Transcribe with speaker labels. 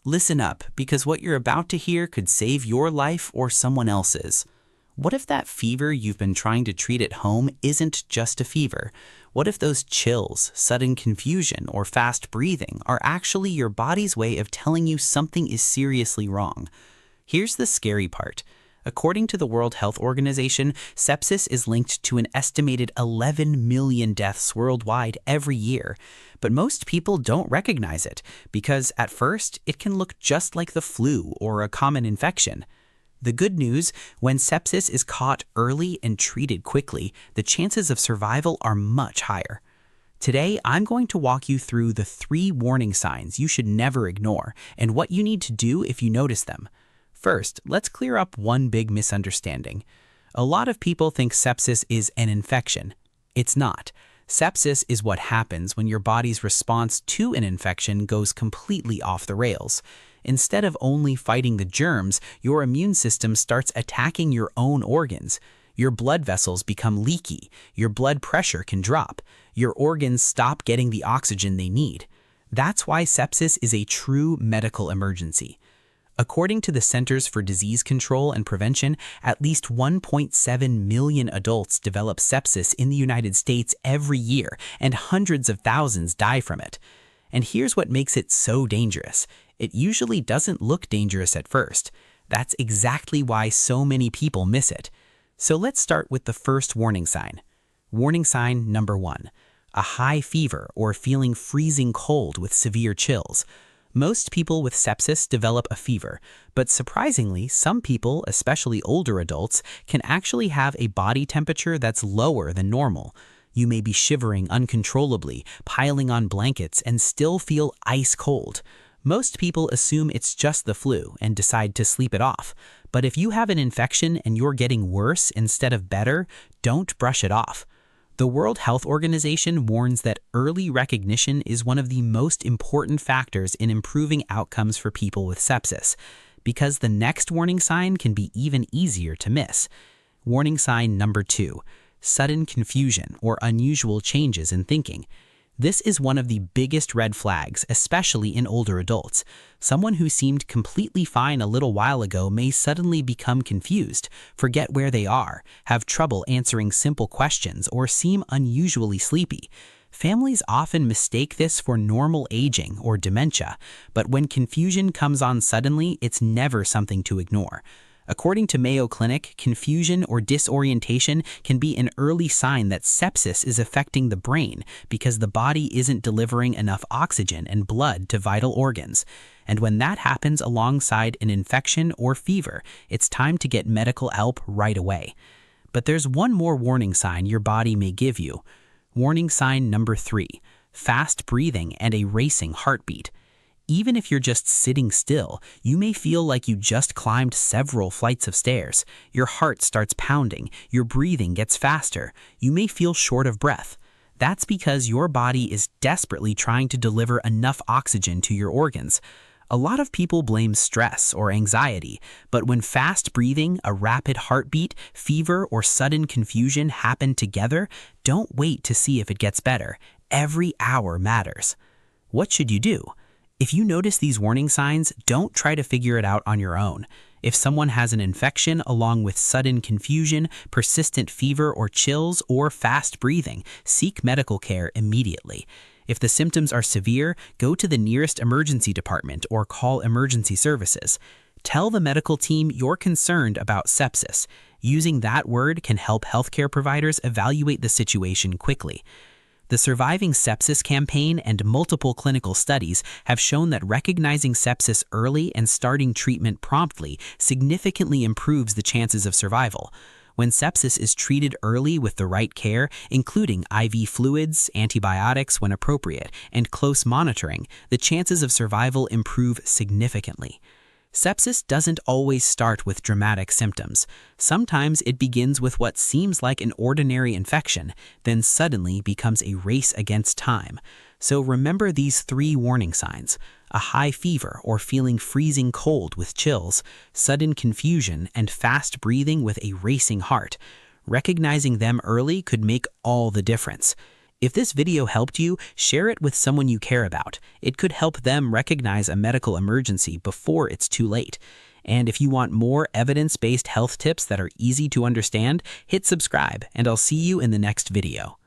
Speaker 1: Listen up, because what you're about to hear could save your life or someone else's. What if that fever you've been trying to treat at home isn't just a fever? What if those chills, sudden confusion, or fast breathing are actually your body's way of telling you something is seriously wrong? Here's the scary part. According to the World Health Organization, sepsis is linked to an estimated 11 million deaths worldwide every year. But most people don't recognize it because, at first, it can look just like the flu or a common infection. The good news, when sepsis is caught early and treated quickly, the chances of survival are much higher. Today, I'm going to walk you through the 3 warning signs you should never ignore and what you need to do if you notice them. First, let's clear up one big misunderstanding. A lot of people think sepsis is an infection. It's not. Sepsis is what happens when your body's response to an infection goes completely off the rails. Instead of only fighting the germs, your immune system starts attacking your own organs. Your blood vessels become leaky, your blood pressure can drop, your organs stop getting the oxygen they need. That's why sepsis is a true medical emergency. According to the Centers for Disease Control and Prevention, at least 1.7 million adults develop sepsis in the United States every year, and hundreds of thousands die from it. And here's what makes it so dangerous. It usually doesn't look dangerous at first. That's exactly why so many people miss it. So let's start with the first warning sign. Warning sign number 1, a high fever or feeling freezing cold with severe chills. Most people with sepsis develop a fever, but surprisingly, some people, especially older adults, can actually have a body temperature that's lower than normal. You may be shivering uncontrollably, piling on blankets, and still feel ice cold. Most people assume it's just the flu and decide to sleep it off. But if you have an infection and you're getting worse instead of better, don't brush it off. The World Health Organization warns that early recognition is one of the most important factors in improving outcomes for people with sepsis, because the next warning sign can be even easier to miss. Warning sign number 2, sudden confusion or unusual changes in thinking. This is one of the biggest red flags, especially in older adults. Someone who seemed completely fine a little while ago may suddenly become confused, forget where they are, have trouble answering simple questions, or seem unusually sleepy. Families often mistake this for normal aging or dementia, but when confusion comes on suddenly, it's never something to ignore. According to Mayo Clinic, confusion or disorientation can be an early sign that sepsis is affecting the brain because the body isn't delivering enough oxygen and blood to vital organs. And when that happens alongside an infection or fever, it's time to get medical help right away. But there's one more warning sign your body may give you. Warning sign number 3, fast breathing and a racing heartbeat. Even if you're just sitting still, you may feel like you just climbed several flights of stairs. Your heart starts pounding, your breathing gets faster, you may feel short of breath. That's because your body is desperately trying to deliver enough oxygen to your organs. A lot of people blame stress or anxiety, but when fast breathing, a rapid heartbeat, fever, or sudden confusion happen together, don't wait to see if it gets better. Every hour matters. What should you do? If you notice these warning signs, don't try to figure it out on your own. If someone has an infection along with sudden confusion, persistent fever or chills, or fast breathing, seek medical care immediately. If the symptoms are severe, go to the nearest emergency department or call emergency services. Tell the medical team you're concerned about sepsis. Using that word can help healthcare providers evaluate the situation quickly. The Surviving Sepsis campaign and multiple clinical studies have shown that recognizing sepsis early and starting treatment promptly significantly improves the chances of survival. When sepsis is treated early with the right care, including IV fluids, antibiotics when appropriate, and close monitoring, the chances of survival improve significantly. Sepsis doesn't always start with dramatic symptoms. Sometimes it begins with what seems like an ordinary infection, then suddenly becomes a race against time. So remember these 3 warning signs: a high fever or feeling freezing cold with chills, sudden confusion, and fast breathing with a racing heart. Recognizing them early could make all the difference. If this video helped you, share it with someone you care about. It could help them recognize a medical emergency before it's too late. And if you want more evidence-based health tips that are easy to understand, hit subscribe, and I'll see you in the next video.